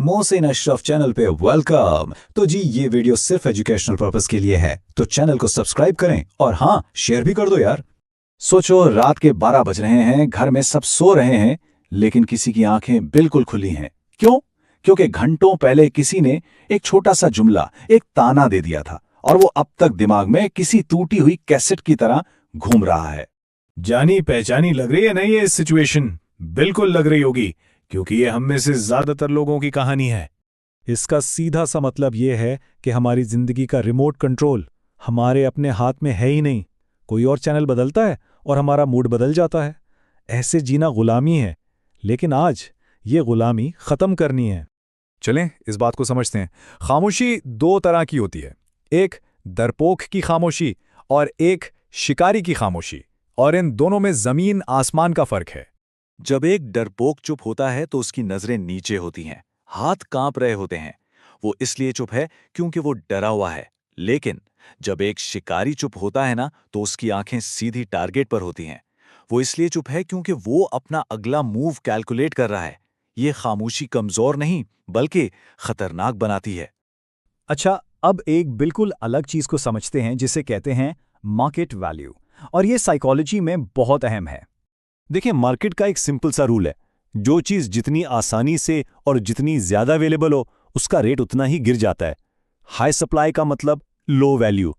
Mohsin Ashraf channel पे welcome. तो जी ये वीडियो सिर्फ एजुकेशनल पर्पस के लिए है, तो चैनल को सब्सक्राइब करें और हाँ शेयर भी कर दो यार। सोचो रात के 12 बज रहे हैं, घर में सब सो रहे हैं, लेकिन किसी की आंखें बिल्कुल खुली हैं। क्यों? क्योंकि घंटों पहले किसी ने एक छोटा सा जुमला, एक ताना दे दिया था और वो अब तक दिमाग में किसी टूटी हुई कैसेट की तरह घूम रहा है। जानी पहचानी लग रही है नहीं ये सिचुएशन? बिल्कुल लग रही होगी, क्योंकि ये हम में से ज्यादातर लोगों की कहानी है। इसका सीधा सा मतलब ये है कि हमारी जिंदगी का रिमोट कंट्रोल हमारे अपने हाथ में है ही नहीं। कोई और चैनल बदलता है और हमारा मूड बदल जाता है। ऐसे जीना गुलामी है, लेकिन आज ये गुलामी खत्म करनी है। चलें इस बात को समझते हैं। खामोशी दो तरह की होती है, एक डरपोक की खामोशी और एक शिकारी की खामोशी, और इन दोनों में जमीन आसमान का फर्क है। जब एक डरपोक चुप होता है तो उसकी नजरें नीचे होती हैं, हाथ कांप रहे होते हैं। वो इसलिए चुप है क्योंकि वो डरा हुआ है। लेकिन जब एक शिकारी चुप होता है ना, तो उसकी आंखें सीधी टारगेट पर होती हैं। वो इसलिए चुप है क्योंकि वो अपना अगला मूव कैलकुलेट कर रहा है। ये खामोशी कमजोर नहीं बल्कि खतरनाक बनाती है। अच्छा, अब एक बिल्कुल अलग चीज को समझते हैं जिसे कहते हैं मार्केट वैल्यू, और ये साइकोलॉजी में बहुत अहम है। देखिए, मार्केट का एक सिंपल सा रूल है, जो चीज जितनी आसानी से और जितनी ज्यादा अवेलेबल हो उसका रेट उतना ही गिर जाता है। हाई सप्लाई का मतलब लो वैल्यू।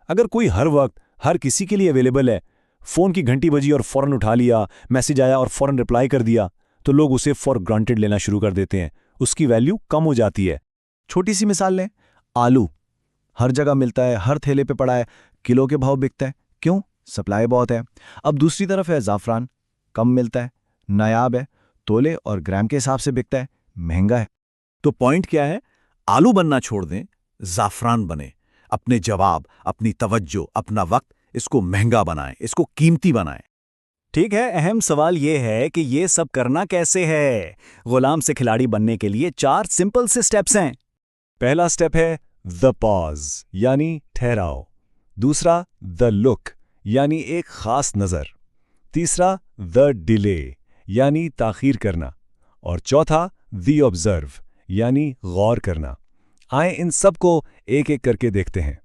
अगर कोई हर वक्त हर किसी के लिए अवेलेबल है, फोन की घंटी बजी और फौरन उठा लिया, मैसेज आया और फौरन रिप्लाई कर दिया, तो लोग उसे फॉर ग्रांटेड लेना शुरू कर देते हैं। उसकी वैल्यू कम हो जाती है। छोटी सी मिसाल लें, आलू हर जगह मिलता है, हर ठेले पे पड़ा है, किलो के भाव बिकता है। क्यों? सप्लाई बहुत है। अब दूसरी तरफ है ज़ाफ़रान, कम मिलता है, नायाब है, तोले और ग्राम के हिसाब से बिकता है, महंगा है। तो पॉइंट क्या है? आलू बनना छोड़ दें, ज़ाफ़रान बने। अपने जवाब, अपनी तवज्जो, अपना वक्त, इसको महंगा बनाएं, इसको कीमती बनाएं। ठीक है, अहम सवाल ये है कि ये सब करना कैसे है। गुलाम से खिलाड़ी बनने के लिए 4 सिंपल से स्टेप्स हैं। पहला स्टेप है द पॉज, यानी ठहराओ। दूसरा द लुक, यानी एक खास नजर। तीसरा द डिले, यानी ताखीर करना। और चौथा द ऑब्जर्व, यानी गौर करना। आए इन सब को एक एक करके देखते हैं।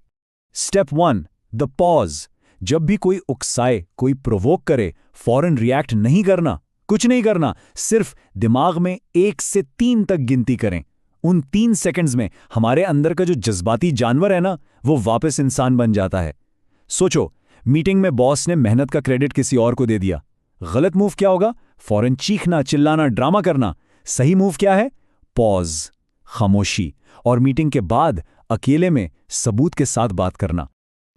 Step 1, the pause. जब भी कोई उकसाए, कोई प्रोवोक करे, फौरन रिएक्ट नहीं करना, कुछ नहीं करना, सिर्फ दिमाग में 1 से 3 तक गिनती करें। उन 3 सेकंड्स में हमारे अंदर का जो जज्बाती जानवर है ना, वो वापस इंसान बन जाता है। सोचो, मीटिंग में बॉस ने मेहनत का क्रेडिट किसी और को दे दिया। गलत मूव क्या होगा? फौरन चीखना, चिल्लाना, ड्रामा करना। सही मूव क्या है? पॉज, खामोशी, और मीटिंग के बाद अकेले में सबूत के साथ बात करना।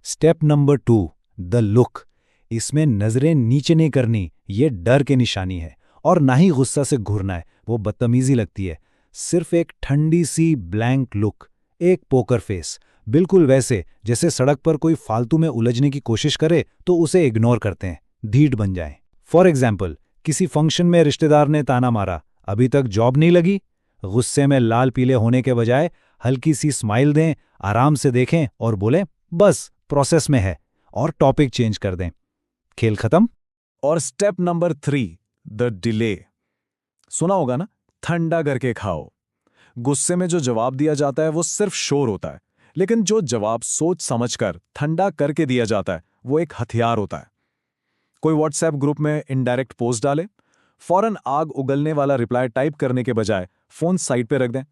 Step number 2, the look. इसमें नजरें नीचे नहीं करनी, ये डर की निशानी है, और ना ही गुस्सा से घूरना है, वो बदतमीजी लगती है। सिर्फ एक ठंडी सी ब्लैंक लुक, एक पोकर फेस, बिल्कुल वैसे जैसे सड़क पर कोई फालतू में उलझने की कोशिश करे तो उसे इग्नोर करते हैं, ढीठ बन जाएं। फॉर एग्जाम्पल, किसी फंक्शन में रिश्तेदार ने ताना मारा, अभी तक जॉब नहीं लगी। गुस्से में लाल पीले होने के बजाय हल्की सी स्माइल दें, आराम से देखें और बोलें बस प्रोसेस में है, और टॉपिक चेंज कर दें। खेल खत्म। और स्टेप नंबर 3, द डिले। सुना होगा ना, ठंडा करके खाओ। गुस्से में जो जवाब दिया जाता है वो सिर्फ शोर होता है, लेकिन जो जवाब सोच समझकर ठंडा करके दिया जाता है वो एक हथियार होता है। कोई व्हाट्सएप ग्रुप में इनडायरेक्ट पोस्ट डाले, फौरन आग उगलने वाला रिप्लाई टाइप करने के बजाय फोन साइड पे रख दें।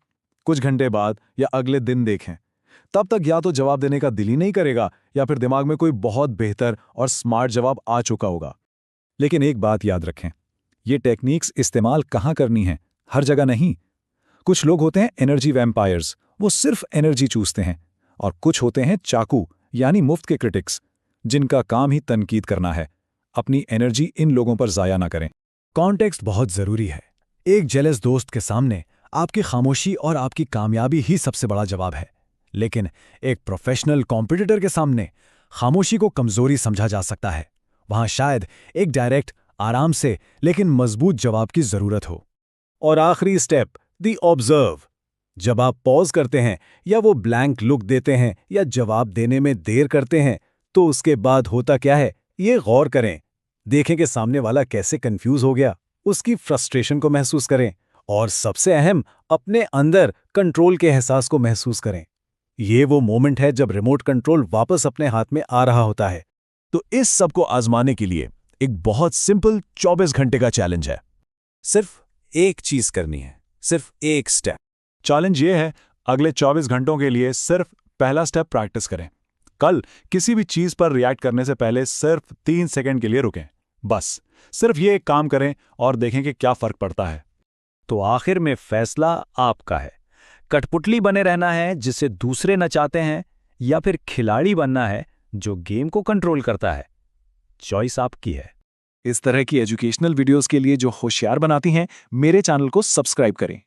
कुछ घंटे बाद या अगले दिन देखें, तब तक या तो जवाब देने का दिल ही नहीं करेगा, या फिर दिमाग में कोई बहुत बेहतर और स्मार्ट जवाब आ चुका होगा। लेकिन एक बात याद रखें, ये टेक्निक्स इस्तेमाल कहाँ करनी है? हर जगह नहीं। कुछ लोग होते हैं एनर्जी वैम्पायर्स, वो सिर्फ एनर्जी चूसते हैं। और कुछ होते हैं चाकू, यानी मुफ्त के क्रिटिक्स, जिनका काम ही तनकीद करना है। अपनी एनर्जी इन लोगों पर जाया ना करें। कॉन्टेक्स्ट बहुत जरूरी है। एक जेलस दोस्त के सामने आपकी खामोशी और आपकी कामयाबी ही सबसे बड़ा जवाब है, लेकिन एक प्रोफेशनल कॉम्पिटिटर के सामने खामोशी को कमजोरी समझा जा सकता है। वहां शायद एक डायरेक्ट, आराम से लेकिन मजबूत जवाब की जरूरत हो। और आखिरी स्टेप, द ऑब्जर्व। जब आप पॉज करते हैं, या वो ब्लैंक लुक देते हैं, या जवाब देने में देर करते हैं, तो उसके बाद होता क्या है, ये गौर करें। देखें कि सामने वाला कैसे कंफ्यूज हो गया, उसकी फ्रस्ट्रेशन को महसूस करें, और सबसे अहम, अपने अंदर कंट्रोल के एहसास को महसूस करें। ये वो मोमेंट है जब रिमोट कंट्रोल वापस अपने हाथ में आ रहा होता है। तो इस सब को आजमाने के लिए एक बहुत सिंपल 24 घंटे का चैलेंज है। सिर्फ एक चीज करनी है, सिर्फ एक स्टेप। चैलेंज ये है, अगले 24 घंटों के लिए सिर्फ पहला स्टेप प्रैक्टिस करें। कल किसी भी चीज पर रिएक्ट करने से पहले सिर्फ 3 सेकंड के लिए रुकें। बस सिर्फ ये एक काम करें और देखें कि क्या फर्क पड़ता है। तो आखिर में फैसला आपका है। कठपुतली बने रहना है जिसे दूसरे नचाते हैं, या फिर खिलाड़ी बनना है जो गेम को कंट्रोल करता है। चॉइस आपकी है। इस तरह की एजुकेशनल वीडियोस के लिए जो होशियार बनाती हैं, मेरे चैनल को सब्सक्राइब करें।